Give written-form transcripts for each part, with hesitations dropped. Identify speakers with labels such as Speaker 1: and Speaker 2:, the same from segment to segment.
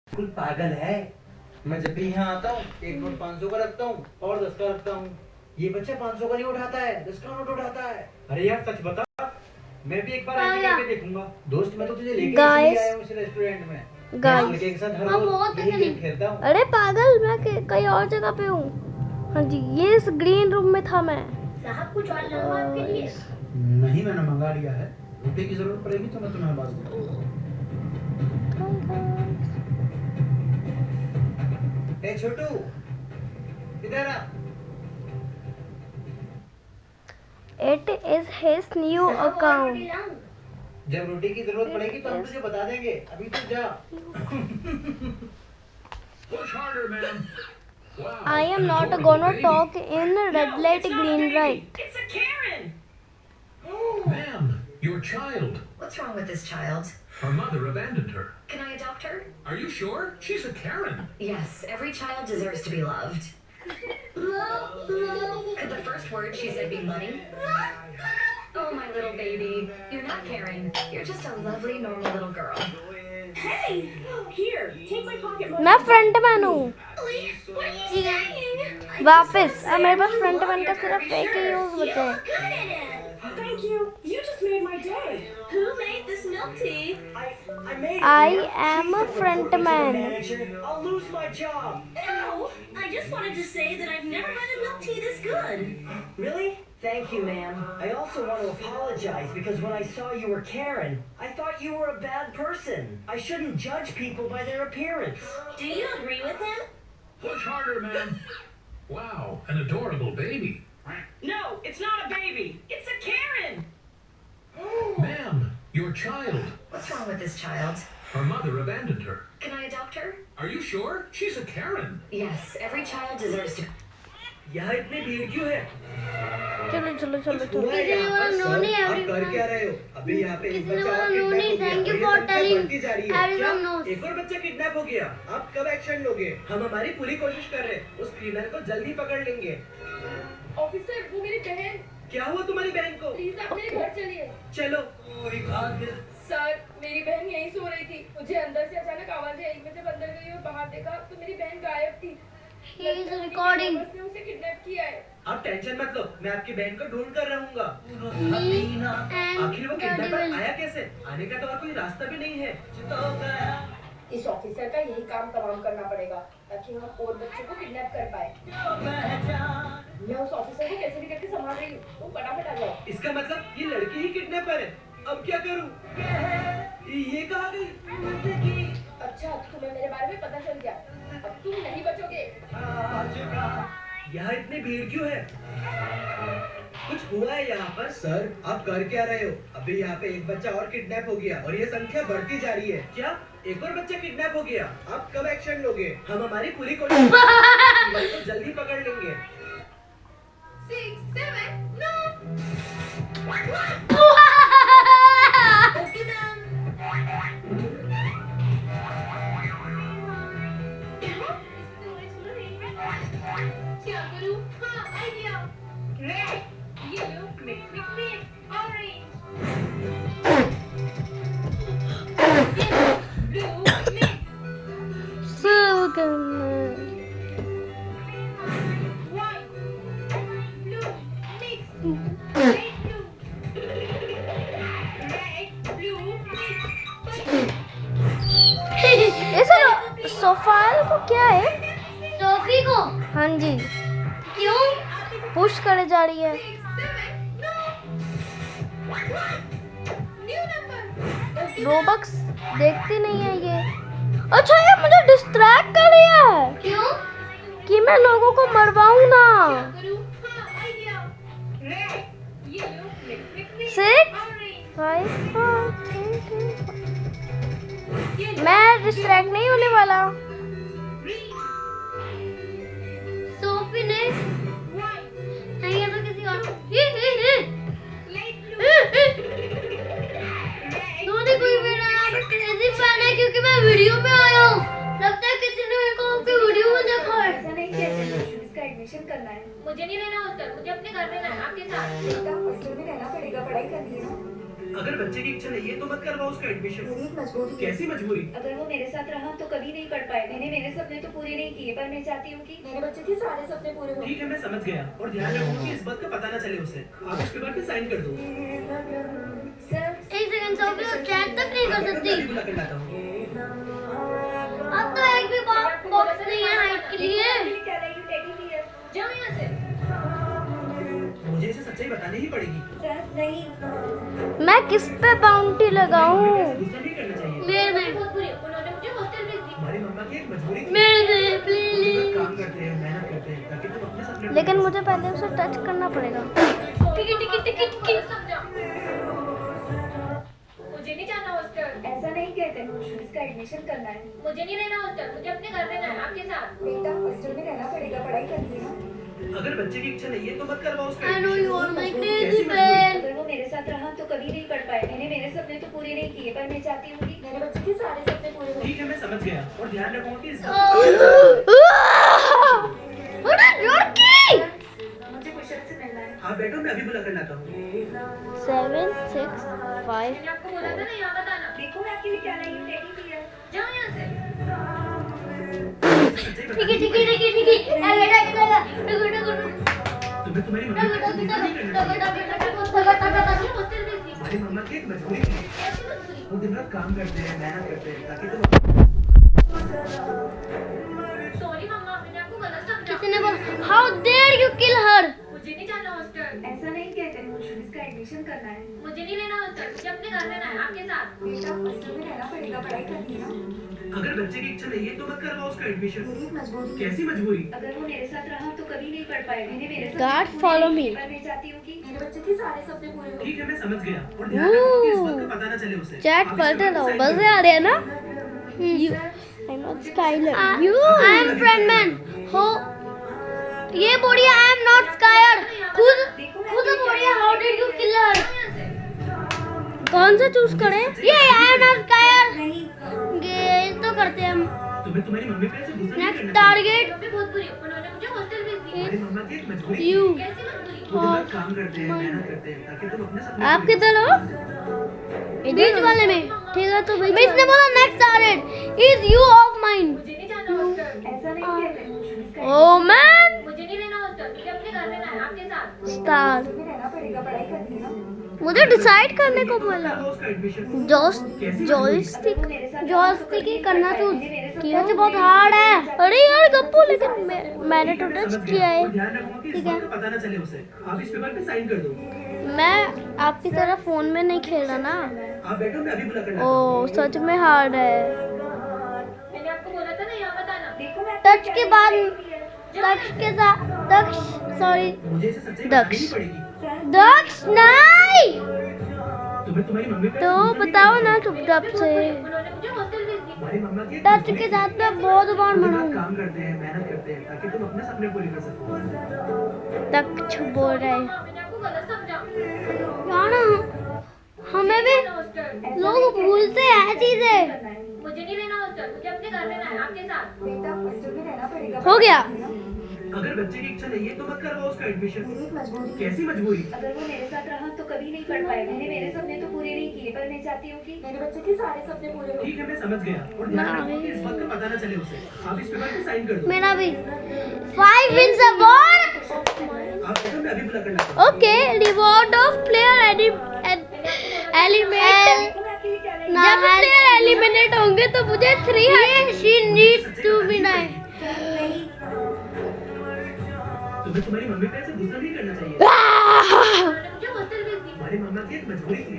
Speaker 1: बिल्कुल पागल है। मैं जब भी यहाँ आता हूँ एक नोट 500 का रखता हूँ और 10 का रखता हूँ। ये बच्चा 500 का नहीं उठाता है, 10 का नोट उठाता है। अरे यार सच बता, मैं भी एक बार आके करके देखूंगा। दोस्त मैं तो तुझे लेके इसलिए आया हूँ इस रेस्टोरेंट में। गाइस लड़के के साथ हर रोज यही गेम खेलता हूँ।
Speaker 2: अरे पागल, मैं कहीं और जगह पे हूँ। हाँ जी, ये इस ग्रीन रूम में था मैं।
Speaker 3: साहब कुछ और लाऊं आपके लिए?
Speaker 1: नहीं, मैंने मंगा लिया है। रुपए की जरूरत पड़ेगी तो मैं तुम्हें आवाज दूंगा। ए छोटू, इधर आ।
Speaker 2: It is his new account.
Speaker 1: जब रोटी की जरूरत पड़ेगी तो हम तुझे बता देंगे। अभी तो जा।
Speaker 2: I am not gonna talk in red light, green light.
Speaker 3: It's a Karen.
Speaker 4: Ma'am, your child.
Speaker 3: What's wrong with this child?
Speaker 4: Her mother abandoned her.
Speaker 3: Can I adopt her?
Speaker 4: Are you sure? She's a Karen.
Speaker 3: Yes, every child deserves to be loved. Could the first word she said be money? Oh, my little baby. You're not Karen. You're just a lovely, normal little girl. Hey! Here, take my pocket money.
Speaker 2: मैं front man हूँ
Speaker 3: What are you saying?
Speaker 2: वापस। अब मेरे पास front man का सिर्फ एक ही use बचा है।
Speaker 3: Good at it. Thank you. You just made my day. Who made this milk tea?
Speaker 1: I made it.
Speaker 2: I am a front man.
Speaker 1: I'll lose my job.
Speaker 3: No, I just wanted to say that I've never had a milk tea this good.
Speaker 5: Really? Thank you, ma'am. I also want to apologize because when I saw you were Karen, I thought you were a bad person. I shouldn't judge people by their appearance.
Speaker 3: Do you agree with him?
Speaker 4: Push harder, ma'am. Wow, an adorable baby.
Speaker 5: No, it's not a baby.
Speaker 3: It's a Karen.
Speaker 4: Ma'am, your child.
Speaker 3: What's wrong with this child?
Speaker 4: Her mother abandoned her.
Speaker 3: Can I adopt her?
Speaker 4: Are you sure? She's a Karen.
Speaker 3: Yes, every child deserves to.
Speaker 5: यहाँ इतनी भीड़ क्यों है?
Speaker 2: चलो चलो चलो चलो।
Speaker 1: हुआ है यहाँ पर सर, आप कर क्या रहे हो? अभी यहाँ पे एक बच्चा और किडनैप हो गया और ये संख्या बढ़ती जा रही है। क्या? एक और बच्चा किडनैप हो गया? आप कब एक्शन लोगे? हम हमारी पूरी कोशिश कर रहे हैं। उस क्रिमिनल को जल्दी पकड़ लेंगे।
Speaker 6: ऑफिसर, वो मेरी बहन।
Speaker 1: क्या हुआ तुम्हारी बहन को?
Speaker 6: प्लीज आप मेरे घर चलिए।
Speaker 1: चलो।
Speaker 6: सर, मेरी बहन यहीं सो रही थी। मुझे अंदर से अचानक आवाज आई। मैं जब अंदर गई और बाहर देखा तो मेरी बहन गायब थी।
Speaker 2: He is recording.
Speaker 6: उसने उसे किडनैप किया है।
Speaker 1: आप टेंशन मत लो, मैं आपकी बहन को ढूंढ कर रहूंगा।
Speaker 2: and
Speaker 1: आखिर वो
Speaker 2: the
Speaker 1: किडनैपर
Speaker 2: devil.
Speaker 1: आया कैसे? आने का तो और कोई रास्ता भी नहीं है।
Speaker 6: इस ऑफिसर का यही काम तमाम करना पड़ेगा ताकि हम और बच्चों को किडनैप कर पाए। मैं उस ऑफिसर को कैसे भी करके संभाल रही हूँ। तुम फटाफट आ जाओ।
Speaker 1: इसका मतलब ये लड़की ही किडनैपर है। अब क्या करूं? ये कहाँ गई?
Speaker 6: अच्छा, तुम्हें मेरे बारे में पता चल गया। अब तुम नहीं बचोगे।
Speaker 1: यहाँ इतनी भीड़ क्यों है? कुछ हुआ है यहाँ पर? सर, आप कर क्या रहे हो? अभी यहाँ पे एक बच्चा और किडनैप हो गया और ये संख्या बढ़ती जा रही है। क्या? एक और बच्चा किडनैप हो गया? आप कब एक्शन लोगे? हम हमारी पूरी कोशिश को जल्दी पकड़ लेंगे।
Speaker 6: 6, 7, no!
Speaker 3: Okay, then.
Speaker 6: क्या करूं? हाँ, idea. Red, yellow, mix, orange. Blue, mix, white, blue, mix, red, blue, mix.
Speaker 2: इस सोफाल को क्या है?
Speaker 3: सोफी को?
Speaker 2: हाँ जी,
Speaker 3: क्यों?
Speaker 2: पुश करे जा रही है।
Speaker 6: 6, 7, no! New number.
Speaker 2: रोबक्स देखती नहीं है ये। अच्छा, ये मुझे डिस्ट्रैक्ट कर रही है
Speaker 3: क्यों?
Speaker 2: कि मैं लोगों को मरवाऊं ना।
Speaker 6: करूं? हाँ, idea. Red, yellow, mix,
Speaker 2: 6,
Speaker 6: orange.
Speaker 2: 5, 4, 3, 2। मैं डिस्ट्रैक्ट नहीं होने वाला।
Speaker 3: सोफी ने नहीं, ये तो किसी और तूने कोई मेरा क्रेजी फैन है क्योंकि मैं वीडियो में आया हूँ। लगता है किसी ने मेरे को आपके वीडियो में देखा है।
Speaker 6: ऐसा नहीं कहते, इसका एडमिशन करना है। मुझे नहीं रहना हॉस्टल, मुझे अपने घर में रहना है आपके साथ। हॉस्टल में रहना पड़ेगा, पढ़ाई करनी है।
Speaker 1: अगर बच्चे की इच्छा नहीं है तो मत करवाओ उसका एडमिशन।
Speaker 6: मेरी एक मजबूरी है।
Speaker 1: कैसी मजबूरी?
Speaker 3: अगर वो मेरे साथ रहा तो कभी नहीं पढ़ पाए। मैंने मेरे सपने तो पूरे नहीं किए, पर मैं चाहती हूँ कि
Speaker 6: मेरे बच्चे के सारे सपने पूरे हो।
Speaker 1: ठीक है, मैं समझ गया, और ध्यान रखो कि इस बात का पता ना चले उसे। आप इस पेपर पे साइन कर दो।
Speaker 3: सर
Speaker 2: एक सेकंड से भी चैट तक नहीं कर सकती।
Speaker 1: अभी बुला कर लाता हूँ।
Speaker 2: अब तो एक भी बॉक्स नहीं है हाइट के लिए।
Speaker 3: क्या रही टेडी बियर, जाओ यहाँ से।
Speaker 1: मुझे इसे सच्चाई बतानी ही पड़ेगी।
Speaker 3: सर नहीं,
Speaker 2: मैं किस पे बाउंटी लगाऊं?
Speaker 1: गुस्सा नहीं करना चाहिए।
Speaker 2: मेरे में
Speaker 3: बहुत बुरी, उन्होंने मुझे हॉस्टल भेज दी।
Speaker 1: हमारी मम्मा की एक मजबूरी थी।
Speaker 2: मेरे में
Speaker 1: हम
Speaker 2: प्लीज।
Speaker 1: काम करते हैं, मेहनत करते हैं ताकि तुम अपने सपने
Speaker 2: लेकिन मुझे पहले उसे टच करना पड़ेगा।
Speaker 3: समझा। मुझे नहीं जाना हॉस्टल। ऐसा नहीं कहते, इसका एडमिशन करना है। मुझे नहीं रहना हॉस्टल, मुझे अपने घर रहना है आपके साथ। बेटा हॉस्टल में रहना पड़ेगा, पढ़ाई करनी है।
Speaker 1: अगर बच्चे की इच्छा नहीं है तो मत करवाओ उसका
Speaker 2: I know you are my
Speaker 1: admission.
Speaker 2: crazy
Speaker 1: कैसी मजबूरी?
Speaker 2: friend.
Speaker 3: अगर वो मेरे साथ रहा तो कभी नहीं पढ़ पाए। मैंने मेरे सपने तो पूरे नहीं किए, पर मैं चाहती हूँ कि
Speaker 6: मेरे बच्चे के सारे सपने पूरे हो।
Speaker 1: ठीक है, मैं समझ गया, और ध्यान रखो कि इस
Speaker 6: मुझे क्वेश्चन से मिलना है।
Speaker 1: हाँ बैठो, मैं अभी बुला कर लाता हूँ।
Speaker 2: 7 6 5
Speaker 3: मैंने आपको बोला था ना यहाँ बताना। देखो मैं आपके लिए क्या लाई हूँ, टेडी बियर, जाओ यहाँ से।
Speaker 2: ठीक है ठीक है ठीक है ठीक है आगे
Speaker 1: तुम्हें तुम्हारी मम्मी का ऐसे गुस्सा नहीं करना चाहिए।
Speaker 3: हॉस्टल भेज दी।
Speaker 1: हमारी मम्मा की एक मजबूरी थी।
Speaker 3: कैसी मजबूरी?
Speaker 1: वो दिन रात काम करते हैं, मेहनत करते हैं ताकि तुम
Speaker 3: सॉरी मम्मा, मैंने आपको गलत समझा।
Speaker 2: किसी ने बोला हाउ डेयर यू किल हर।
Speaker 3: मुझे नहीं जाना हॉस्टल। ऐसा नहीं कहते, इसका एडमिशन करना है। मुझे नहीं रहना हॉस्टल, मुझे अपने घर रहना है आपके साथ।
Speaker 6: बेटा हॉस्टल में रहना पड़ेगा, पढ़ाई करनी है ना।
Speaker 1: अगर बच्चे की इच्छा नहीं है तो मत करवाओ उसका एडमिशन।
Speaker 6: मेरी एक मजबूरी है।
Speaker 1: कैसी मजबूरी?
Speaker 3: अगर वो मेरे साथ रहा तो कभी नहीं पढ़ पाए। मैंने मेरे सपने
Speaker 2: God,
Speaker 3: पूरे
Speaker 2: follow
Speaker 3: नहीं
Speaker 2: me.
Speaker 3: किए, पर मैं चाहती हूँ कि
Speaker 6: मेरे बच्चे के सारे सपने पूरे हो।
Speaker 1: ठीक है, मैं समझ गया, और ध्यान रखो कि इस बात का पता ना चले उसे।
Speaker 2: चैट
Speaker 1: आप इस
Speaker 2: पलटे
Speaker 1: पेपर पे
Speaker 2: रहो
Speaker 1: साइन
Speaker 2: बस
Speaker 1: कर
Speaker 2: आ रहे हैं ना। I am not Skyler. I am Friedman हो। ये बोलिए आई एम नॉट स्कायर। खुद बोलिए how did you kill her. कौन सा चूज करें? ये आई एम नॉट स्कायर। ये तो करते हैं हम।
Speaker 1: तुम्हें तुम्हारी मम्मी पे ऐसे गुस्सा नहीं
Speaker 2: नेक्स्ट
Speaker 1: करना चाहिए।
Speaker 2: टारगेट
Speaker 3: मम्मी बहुत बुरी, उन्होंने मुझे हॉस्टल भेज दी।
Speaker 1: हमारी मम्मा की एक मजबूरी थी।
Speaker 2: यू।
Speaker 3: कैसी मजबूरी?
Speaker 1: वो दिन रात काम करते हैं, मेहनत करते हैं ताकि तुम अपने सपने
Speaker 2: आप किधर हो? बीच वाले में। ठीक है तो मिस ने बोला next target is you of mine.
Speaker 3: मुझे नहीं जाना हॉस्टल। ऐसा नहीं कहते, इसका
Speaker 2: ओ मैन
Speaker 3: मुझे नहीं रहना हॉस्टल, मुझे अपने घर रहना है आपके साथ।
Speaker 2: स्टार।
Speaker 6: हॉस्टल में रहना पड़ेगा, पढ़ाई करनी है ना।
Speaker 2: मुझे डिसाइड करने को बोला।
Speaker 1: उसका एडमिशन।
Speaker 2: जॉयस्टिक ही करना चूज किया तो बहुत हार्ड है। अरे यार गप्पू, लेकिन मैंने तो टच किया है।
Speaker 1: ध्यान रखो कि इस
Speaker 2: ठीक है।
Speaker 1: बात का पता ना चले उसे। आप इस पेपर पे साइन कर दो।
Speaker 2: मैं आपकी तरह फोन में नहीं खेल रहा ना।
Speaker 1: आप बैठो, मैं अभी बुला कर लाता हूँ।
Speaker 2: ओ सच में हार्ड है।
Speaker 3: मैंने आपको बोला था ना यहाँ बताना। देखो मैं
Speaker 2: टच के बाद दक्ष के साथ दक्ष सॉरी
Speaker 1: मुझे इसे सच्चाई
Speaker 2: दक्ष।
Speaker 1: बतानी पड़ेगी।
Speaker 2: दक्ष नहीं
Speaker 1: तुम्हें तुम्हारी मम्मी पे
Speaker 2: तो
Speaker 1: ऐसे गुस्सा नहीं
Speaker 2: बताओ
Speaker 1: करना
Speaker 2: ना चुपचाप से।
Speaker 3: उन्होंने मुझे हॉस्टल भेज दी।
Speaker 1: हमारी मम्मा की एक
Speaker 2: टच
Speaker 1: मजबूरी
Speaker 2: के
Speaker 1: थी।
Speaker 2: साथ मैं बहुत बार
Speaker 1: वो दिन रात
Speaker 2: मनाऊं।
Speaker 1: काम करते हैं, मेहनत करते हैं ताकि तुम अपने सपने पूरे कर सको।
Speaker 2: दक्ष बोल रहे हैं
Speaker 3: हाँ, मैंने आपको गलत समझा।
Speaker 2: यार हमें भी
Speaker 3: हॉस्टल
Speaker 2: लोग भूलते हैं चीजें।
Speaker 3: मुझे नहीं रहना हॉस्टल, मुझे अपने घर रहना है आपके साथ।
Speaker 6: बेटा हॉस्टल में रहना पड़ेगा।
Speaker 2: हो गया।
Speaker 6: पढ़ाई करनी है ना।
Speaker 1: अगर बच्चे की इच्छा नहीं है तो मत करवाओ उसका एडमिशन।
Speaker 6: मेरी एक मजबूरी है।
Speaker 1: कैसी मजबूरी?
Speaker 3: अगर वो मेरे साथ रहा तो कभी नहीं पढ़ पाए। मैंने मेरे सपने तो पूरे नहीं किए, पर मैं चाहती हूँ कि
Speaker 6: मेरे बच्चे के सारे सपने पूरे हो।
Speaker 1: ठीक है, मैं समझ गया, और ध्यान रखो कि इस बात का पता ना चले उसे। आप इस पेपर पे साइन कर दो।
Speaker 2: मेरा भी 5 wins award.
Speaker 1: आप बैठो, मैं अभी बुला कर लाता हूँ।
Speaker 2: Okay, reward of player element. जब प्लेयर एलिमिनेट होंगे तो मुझे 300 she needs to be 9.
Speaker 1: तुम्हें तुम्हारी मम्मी पे ऐसे गुस्सा नहीं करना चाहिए।
Speaker 3: उन्होंने मुझे हॉस्टल भेज दी।
Speaker 1: हमारी मम्मा की एक मजबूरी थी।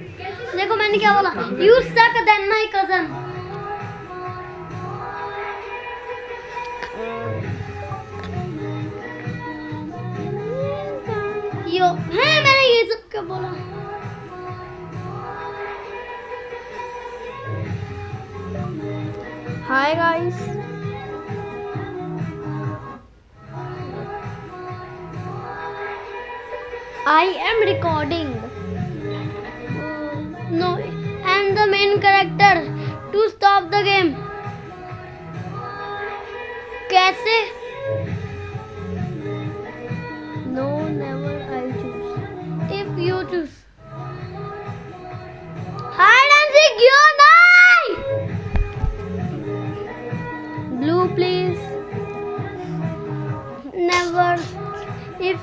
Speaker 2: देखो मैंने क्या बोला, you suck than my cousin. यो है मैंने ये सब क्या बोला। Hi guys, I am recording. No, I'm the main character to stop the game. कैसे? No, never I choose. If you choose. please. Never. If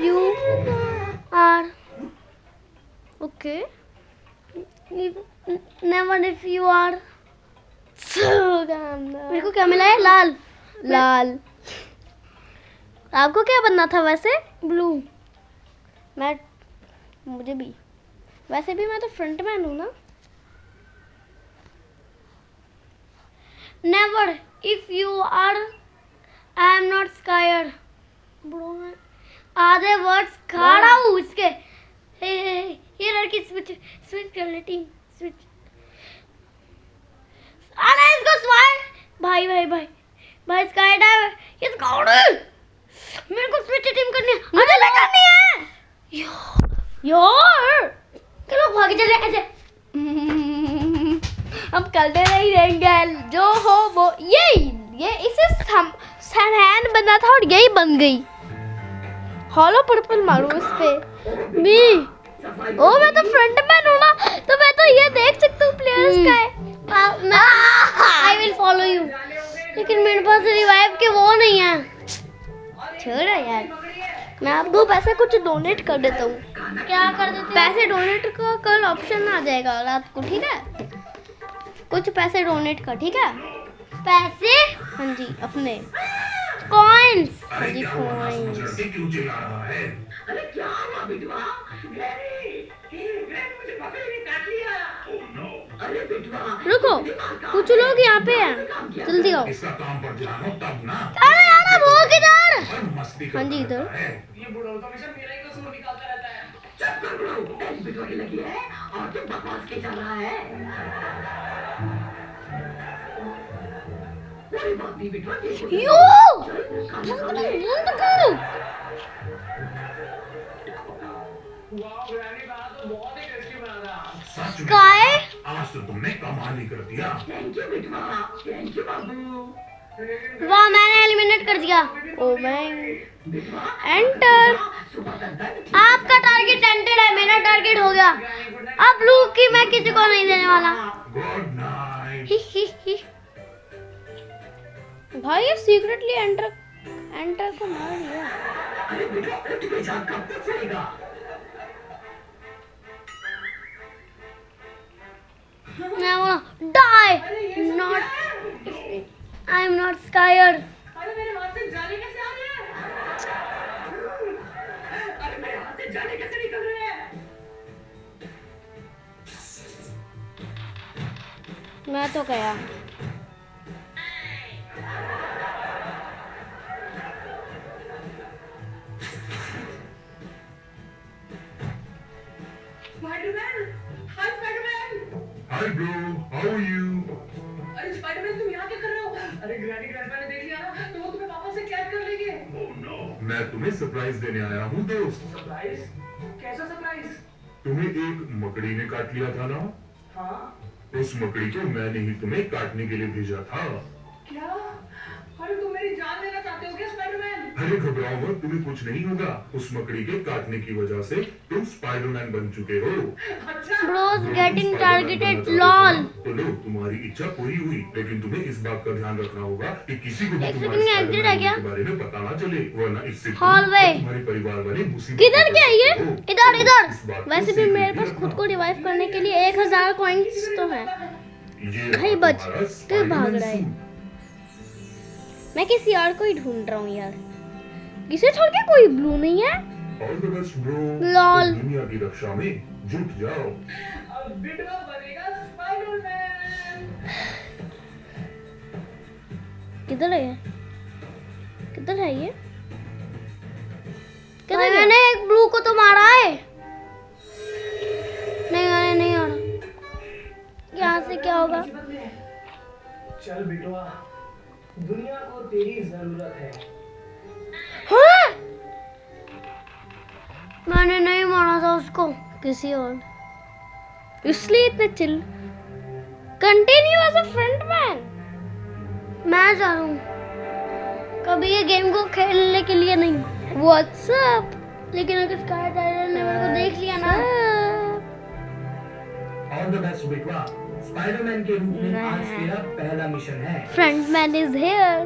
Speaker 2: you are okay. Never if you are. मेरे को क्या मिला है? लाल लाल। आपको क्या बनना था वैसे? ब्लू। मुझे भी वैसे भी मैं तो फ्रंट मैन हूँ ना। Never if you are I am not scared. Bro मैं आधे वर्ड्स खा रहा हूँ इसके। ये लड़की स्विच कर ले टीम स्विच। अरे इसको भाई स्काई डाइवर ये स्काउट है। मेरे को स्विच टीम करनी है। मुझे भी करनी है यार। कि लोग भाग चले ऐसे। हम करते नहीं रहेंगे जो हो वो। ये इसे सामान बना था और यही बन गई। हॉलो पर्पल मारो इस पे भी। ओ मैं तो फ्रंट मैन हूँ ना, तो मैं तो ये देख सकता हूँ प्लेयर्स का है। I will follow you. लेकिन मेरे पास रिवाइव के वो नहीं है। छोड़ो यार, मैं आपको पैसे कुछ डोनेट कर देता हूँ। क्या कर देते? पैसे डोनेट का कल ऑप्शन आ जाएगा रात को, ठीक है? कुछ पैसे डोनेट कर, ठीक है? पैसे? हाँ जी, अपने कॉइन्स। हाँ जी कॉइन्स।
Speaker 4: क्यों चिल्ला रहा है?
Speaker 5: अरे क्या हुआ बिटवा? ग्रैनी मुझे पकड़ के काट लिया।
Speaker 4: Oh no!
Speaker 5: अरे बिटवा
Speaker 2: रुको, कुछ लोग यहाँ पे हैं, जल्दी आओ।
Speaker 4: इसका काम पर ध्यान हो तब ना।
Speaker 2: अरे यार वो किधर?
Speaker 4: और मस्ती
Speaker 2: हाँ जी, इधर।
Speaker 4: है।
Speaker 5: ये बुढ़ा तो हमेशा मेरा ही कसूर निकालता रहता है। चुप कर बुढ़ा, तेरी बिटवा की लगी है और तू बकवास के चल रहा है। कोई बात नहीं बिटवा।
Speaker 2: यो
Speaker 4: सच में
Speaker 2: स्काई
Speaker 4: आज तो तुमने कमाल ही कर दिया।
Speaker 5: थैंक यू बिटवा, थैंक यू बाबू।
Speaker 2: वाह मैंने एलिमिनेट कर दिया। ओ मैं एंटर। आपका टारगेट एंटेड है, मेरा टारगेट हो गया। अब ब्लू की मैं किसी को नहीं देने वाला।
Speaker 4: Good night.
Speaker 2: ही ही ही। भाई ये सीक्रेटली एंटर को मार दिया।
Speaker 5: अरे बिटवा उठ के जा, कब तक सोएगा?
Speaker 2: मैं बोला die not I am not scared।
Speaker 5: अरे मेरे हाथ से जाली कैसे आ रही है? अरे मेरे हाथ से जाली कैसे निकल रही है?
Speaker 2: मैं तो गया।
Speaker 5: Spiderman, hi Spiderman.
Speaker 4: Hi bro, how are you?
Speaker 5: अरे स्पाइडरमैन तुम यहाँ क्या कर रहे हो? अरे ग्रैनी ग्रैंडपा ने देख लिया ना, तो वो तुम्हें पापा से कैद कर लेंगे।
Speaker 4: Oh no, मैं तुम्हें सरप्राइज देने आया हूँ दोस्त।
Speaker 5: सरप्राइज? कैसा सरप्राइज?
Speaker 4: तुम्हें एक मकड़ी ने काट लिया था ना?
Speaker 5: हाँ।
Speaker 4: उस मकड़ी को मैंने ही तुम्हें काटने के लिए भेजा था।
Speaker 5: क्या? अरे तुम मेरी जान लेना चाहते हो क्या स्पाइडरमैन?
Speaker 4: अरे घबराओ मत, तुम्हें कुछ नहीं होगा। उस मकड़ी के काटने की वजह से तुम स्पाइडरमैन बन चुके हो।
Speaker 5: अच्छा।
Speaker 2: Bros getting targeted lol।
Speaker 4: तो लो, तुम्हारी इच्छा पूरी हुई, लेकिन तुम्हें इस बात का ध्यान रखना होगा कि किसी को भी
Speaker 2: एक
Speaker 4: तुम्हारे
Speaker 2: सेकंड में exit है क्या?
Speaker 4: स्पाइडरमैन के बारे में पता ना चले, वरना इससे तुम
Speaker 2: Hallway।
Speaker 4: और तुम्हारे परिवार वाले मुसीबत
Speaker 2: किधर
Speaker 4: में
Speaker 2: क्या है ये?
Speaker 4: हो।
Speaker 2: इधर
Speaker 4: तो
Speaker 2: इधर।
Speaker 4: इस बात को
Speaker 2: वैसे भी
Speaker 4: सीक्रेट
Speaker 2: मेरे
Speaker 4: ही
Speaker 2: पास खुद
Speaker 4: रखना।
Speaker 2: को रिवाइव करने के लिए 1000 कॉइन्स तो है।
Speaker 4: ये
Speaker 2: भाई
Speaker 4: रहा
Speaker 2: बच
Speaker 4: तुम्हारा
Speaker 2: तो भाग
Speaker 4: स्पाइडरमैन
Speaker 2: रहा है।
Speaker 4: सूट।
Speaker 2: मैं किसी और को ही ढूंढ रहा हूँ यार। इसे छोड़ के कोई ब्लू नहीं है।
Speaker 4: All the best, bro।
Speaker 2: Lol.
Speaker 4: तो दुनिया की रक्षा में जुट जाओ।
Speaker 5: अब बिटवा बनेगा स्पाइडरमैन।
Speaker 2: किधर है ये? किधर है ये? किधर मैंने एक ब्लू को तो मारा है। नहीं आ रहा, नहीं आ रहा। यहाँ से क्या होगा?
Speaker 5: चल बिटवा, दुनिया को तेरी जरूरत है।
Speaker 2: हाँ? मैंने नहीं मारा था उसको, किसी और, इसलिए इतने chill. Continue as a frontman. मैं जा रहा हूँ, कभी ये गेम को खेलने के लिए नहीं। व्हाट्सएप। लेकिन अगर स्काई डायरेक्टर ने मेरे को देख लिया ना।
Speaker 4: All the best, बिटवा।
Speaker 1: स्पाइडरमैन के रूप में आज तेरा पहला मिशन है।
Speaker 2: Frontman is here.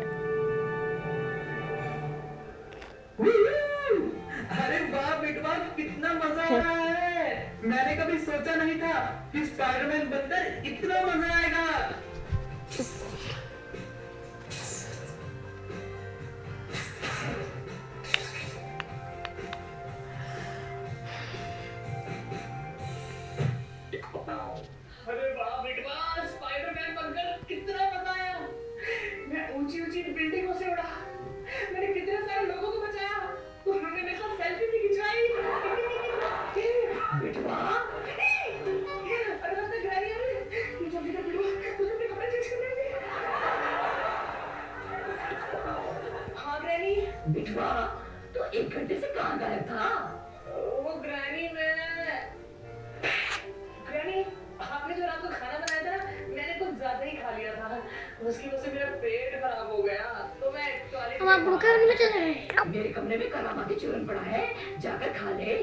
Speaker 1: अरे वाह बिटवा, कितना मजा आ रहा है। मैंने कभी सोचा नहीं था कि स्पाइडरमैन बनकर इतना मजा आएगा।
Speaker 6: अरे वाह बेटवा, स्पाइडरमैन बनकर कितना मजा आया। मैं ऊंची ऊंची बिल्डिंगों से उड़ा, मैंने कितने सारे लोगों को बचाया, उन्होंने मेरे साथ सेल्फी भी खिंचवाई। बेटवा, अरे रास्ते ग्रैनी आ रही है, तू जल्दी कर बेटवा, तुझे अपने कपड़े चेंज करने हैं। हाँ ग्रैनी। बेटवा, तो 1 घंटे से कहाँ गायब था? वो ग्रैनी, ग्रैनी, आपने जो रात को खाना बनाया था ना, मैंने कुछ ज्यादा ही खा लिया था, उसकी वजह से मेरा पेट खराब हो गया, तो मैं टॉयलेट
Speaker 2: हम आप बुखार में चले गए।
Speaker 3: मेरे कमरे में करामाती चूरन पड़ा है, जाकर खा ले।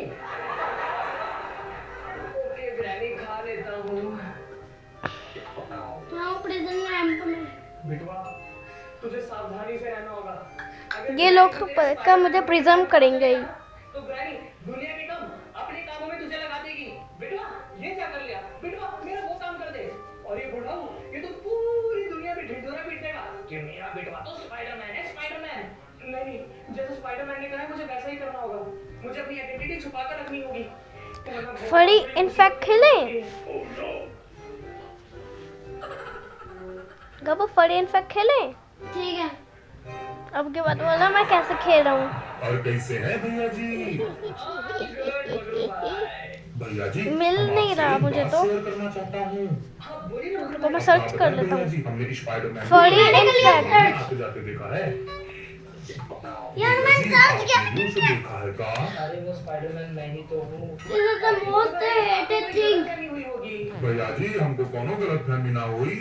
Speaker 6: ओके ग्रैनी, खा लेता हूँ।
Speaker 2: हाँ, प्रिजन रैंप में।
Speaker 6: बेटवा, तुझे सावधानी से रहना होगा। अगर
Speaker 2: ये लोग तो पक्का मुझे प्रिजन करेंगे ही।
Speaker 6: तो ग्रैनी दुनिया की कम अपने कामों में तुझे लगा देगी। बेटवा, ये क्या कर लिया? बेटवा, मेरा वो काम कर दे। और ये बुढ़ा ये तो पूरी दुनिया में ढिंढोरा पीटेगा कि मेरा बेटवा तो स्पाइडरमैन है, स्पाइडरमैन। नहीं, जैसे स्पाइडरमैन ने कहा है, मुझे वैसा ही करना होगा। मुझे अपनी आइडेंटिटी छुपा कर रखनी होगी।
Speaker 2: फड़ी इनफेक्ट खेलें? गबो फड़ी इनफेक्ट खेलें? ठीक है। अब के बाद बोला मैं कैसे खेल रहा हूँ।
Speaker 4: और कैसे हैं भैया जी? भैया जी
Speaker 2: मिल नहीं रहा मुझे तो।
Speaker 4: शेयर करना चाहता हूँ।
Speaker 2: तो मैं सर्च कर लेता हूँ।
Speaker 4: जी, हमने स्पाइडरमैन
Speaker 2: फड़ी इनफेक्ट।
Speaker 4: आते जाते देखा है।
Speaker 2: यार मैं सर्च किया।
Speaker 4: न्यूज़ से देखा है का?
Speaker 6: अरे वो स्पाइडरमैन मैं ही तो हूँ।
Speaker 2: This is the most hated thing.
Speaker 6: कभी हुई होगी।
Speaker 4: भैया जी, हमको कोनो गलतफहमी ना हुई।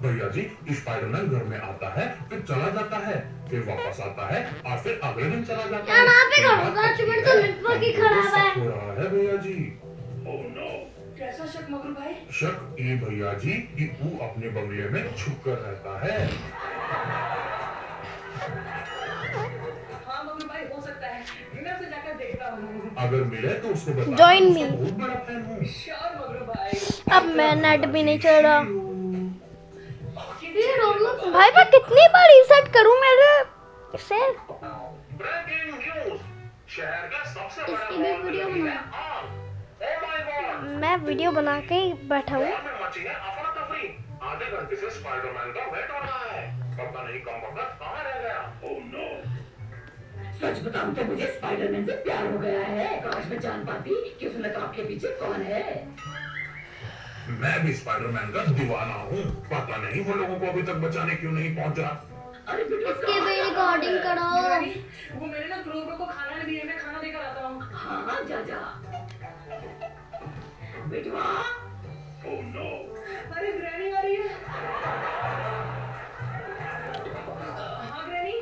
Speaker 4: भैया जी, स्पाइडरमैन घर में आता है, फिर चला जाता है, फिर वापस आता है और फिर अगले दिन चला जाता है।
Speaker 2: यार वहाँ पे करो, 5 मिनट तो नेटवर्क ही खराब है।
Speaker 4: शक हो रहा है भैया जी।
Speaker 6: कैसा शक मगरू भाई?
Speaker 4: शक ये भैया जी कि वो अपने बंगले में छुप कर रहता है।
Speaker 6: हाँ मगरू भाई, हो सकता है। मैं उसे जाकर देखता हूँ।
Speaker 4: अगर मिले तो उसको बता।
Speaker 2: Join me.
Speaker 4: बहुत बड़ा फैन हूँ।
Speaker 6: श्योर मगरू भाई।
Speaker 2: अब मैं नेट भी नहीं चल रहा। भाई मैं कितनी बार रीसेट करूं मेरे से?
Speaker 4: ब्रेकिंग न्यूज़, शहर का सबसे बड़ा
Speaker 2: इसकी भी वीडियो बना। मैं वीडियो बना के ही बैठा हूँ।
Speaker 4: आधे घंटे से स्पाइडरमैन का वेट हो रहा है। पता नहीं कम वक्त कहाँ रह गया। Oh no.
Speaker 3: सच बताऊं तो मुझे स्पाइडरमैन से प्यार हो गया है। काश मैं जान पाती कि उस नकाब के पीछे कौन है।
Speaker 4: मैं भी स्पाइडरमैन का दीवाना हूँ। पता नहीं वो लोगों को अभी तक बचाने क्यों नहीं पहुँचा।
Speaker 3: अरे बेटा,
Speaker 2: इसकी भी रिकॉर्डिंग करो।
Speaker 6: वो मेरे ना क्रोबरो को खाना नहीं दिया, मैं खाना देकर आता हूँ।
Speaker 3: हाँ जा जा। बेटवा,
Speaker 4: ओह नो।
Speaker 6: अरे ग्रैनी आ रही है। हाँ ग्रैनी।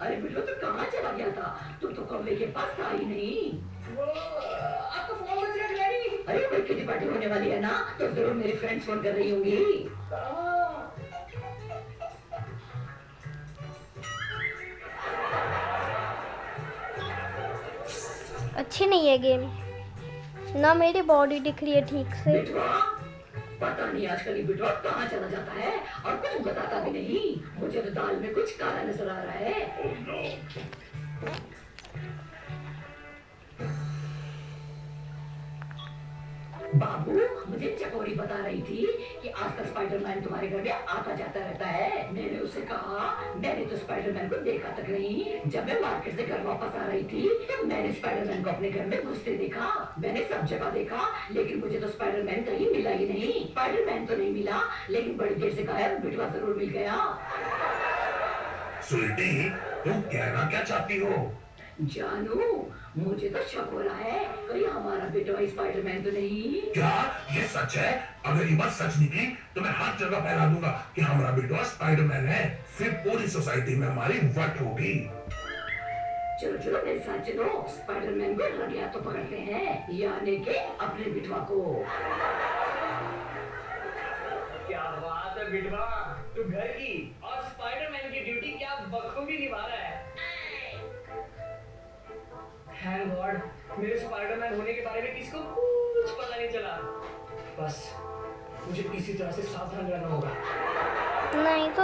Speaker 3: अरे बेटा तू कहाँ चला गया था? तुम तो कमरे के पास था ही नहीं।
Speaker 6: वो आपका फोन बज रहा है ग्रैनी।
Speaker 3: अरे कोई किटी पार्टी होने वाली है ना, तो जरूर मेरी फ्रेंड्स फोन कर रही होंगी।
Speaker 2: अच्छी नहीं है गेम, ना मेरी बॉडी दिख रही है ठीक से।
Speaker 3: बेटवा, पता नहीं आजकल ये बेटवा कहाँ चला जाता है और कुछ बताता भी नहीं। मुझे तो दाल में कुछ काला नजर आ रहा है।
Speaker 4: Oh no.
Speaker 3: बाबू, मुझे चकोरी बता रही थी कि आजकल स्पाइडरमैन तुम्हारे घर में आता जाता रहता है। मैंने उससे कहा, मैंने तो स्पाइडरमैन को देखा तक नहीं। जब मैं मार्केट से घर वापस आ रही थी, तब मैंने स्पाइडरमैन को अपने घर में घुसते देखा। मैंने सब जगह देखा, लेकिन मुझे तो स्पाइडरमैन कहीं मिला ही नहीं। स्पाइडरमैन तो नहीं मिला, लेकिन बड़ी देर से गायब बिटवा जरूर मिल गया।
Speaker 4: स्वीटी, तुम कहना क्या चाहती हो?
Speaker 3: जानू, मुझे तो शक हो रहा है कहीं हमारा बेटा स्पाइडरमैन तो नहीं।
Speaker 4: क्या ये सच है? अगर ये बात सच निकली तो मैं हर जगह फैला दूंगा कि हमारा बेटा स्पाइडरमैन है। फिर पूरी सोसाइटी में हमारी वट होगी।
Speaker 3: चलो चलो मेरे साथ चलो, स्पाइडरमैन को रंगे हाथों पकड़ते हैं, यानी कि अपने बिटवा को।
Speaker 6: बिटवा, तू घर की और स्पाइडरमैन की ड्यूटी क्या बखूबी निभा रहा है। थैंक गॉड, मेरे स्पाइडरमैन होने के बारे में किसी को कुछ पता नहीं चला। बस मुझे इसी तरह से सावधान रहना होगा।
Speaker 2: नहीं तो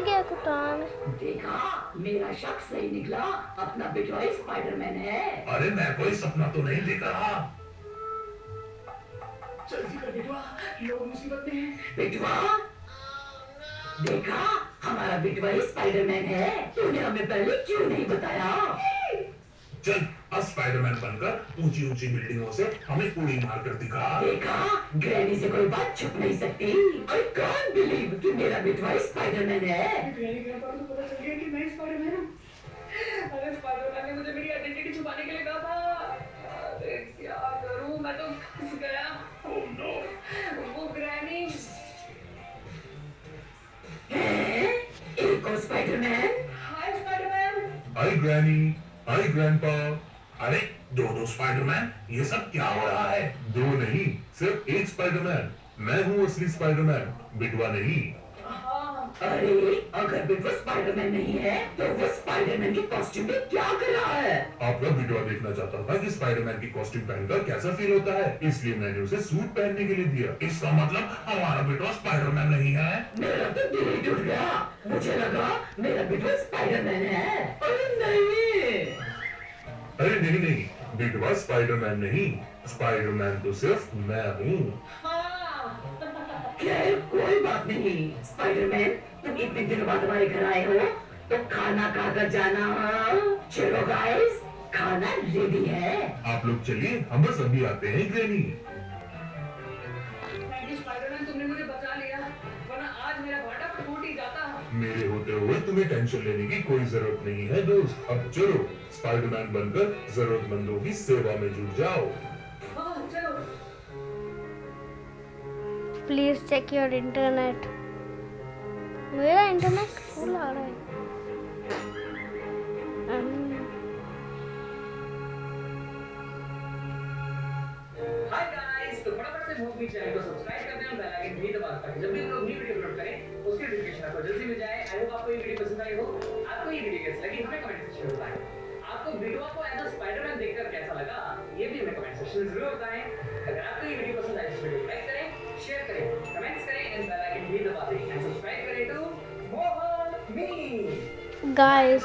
Speaker 2: गया कुटान।
Speaker 3: देखा, मेरा शक सही निकला, अपना बिटवा ही स्पाइडरमैन है।
Speaker 4: अरे मैं कोई सपना तो नहीं देख रहा।
Speaker 6: जल्दी कर बिटवा, लोग मुसीबत में हैं।
Speaker 3: बिटवा, देखा, हमारा बिटवा ही स्पाइडरमैन है। तूने हमें पहले क्यों नहीं बताया?
Speaker 4: चल अब स्पाइडरमैन बनकर ऊंची ऊंची बिल्डिंगों से हमें उड़ी मार कर दिखा।
Speaker 3: देखा, ग्रैनी से कोई बात छुप नहीं सकती। आई कांट बिलीव कि मेरा बिटवा ही स्पाइडरमैन है।
Speaker 6: ग्रैनी ग्रैंडपा को पता चल गया कि मैं स्पाइडरमैन हूँ। अरे स्पाइडरमैन ने मुझे मेरी आइडेंटिटी छुपाने के लिए कहा था। अरे क्या करूँ, मैं तो फंस गया। ओह नो, वो ग्रैनी।
Speaker 3: एक और स्पाइडरमैन।
Speaker 6: हाय स्पाइडरमैन।
Speaker 4: हाय ग्रैनी, हाय ग्रैंडपा। अरे दो स्पाइडरमैन, ये सब क्या हो रहा है? दो नहीं, सिर्फ एक स्पाइडरमैन। मैं हूँ असली स्पाइडरमैन, बिटवा नहीं।
Speaker 3: अरे अगर बिटवा स्पाइडरमैन नहीं है तो वो स्पाइडरमैन की कॉस्ट्यूम में क्या कर रहा है?
Speaker 4: आपका बिटवा देखना चाहता था कि स्पाइडरमैन की कॉस्ट्यूम पहनकर कैसा फील होता है, इसलिए मैंने उसे सूट पहनने के लिए दिया। इसका मतलब हमारा बिटवा स्पाइडरमैन नहीं है।
Speaker 3: मेरा तो दिल ही टूट गया। मुझे लगा मेरा बिटवा स्पाइडरमैन है। अरे नहीं।
Speaker 4: अरे नहीं, बिटवा स्पाइडरमैन नहीं, स्पाइडरमैन तो सिर्फ मैं हूँ।
Speaker 3: खैर कोई बात नहीं। स्पाइडरमैन, तुम इतने दिनों बाद हमारे घर आए हो तो खाना खाकर जाना। चलो गाइस, खाना रेडी है।
Speaker 4: आप लोग चलिए, हम बस अभी आते हैं ग्रैनी।
Speaker 6: थैंक यू स्पाइडरमैन, तुमने मुझे बचा लिया, वरना आज मेरा भाटा फूट ही जाता।
Speaker 4: मेरे होते हुए तुम्हें टेंशन लेने की कोई जरूरत नहीं है दोस्त। अब चलो स्पाइडरमैन बनकर जरूरतमंदों की सेवा में जुट जाओ।
Speaker 6: हाँ चलो।
Speaker 2: Please check your internet. मेरा इंटरनेट फुल आ रहा है।
Speaker 6: हाय गाइस, तो फटाफट से मूवी चैनल को सब्सक्राइब कर देना, बेल आइकन भी दबा ताकि जब भी हम लोग नई वीडियो अपलोड करें उसकी नोटिफिकेशन आपको जल्दी मिल जाए। आई होप आपको ये वीडियो पसंद आई हो। आपको ये वीडियो कैसी लगी हमें कमेंट सेक्शन में बताएं। आपको बिटवा को एज अ स्पाइडरमैन देखकर कैसा लगा ये भी हमें कमेंट सेक्शन में जरूर बताएं। अगर आपको ये वीडियो पसंद आए तो वीडियो को लाइक करें, शेयर करें, कमेंट्स करें एंड बेल आइकन भी दबा दें एंड सब्सक्राइब करें टू मोहन मी।
Speaker 2: गाइस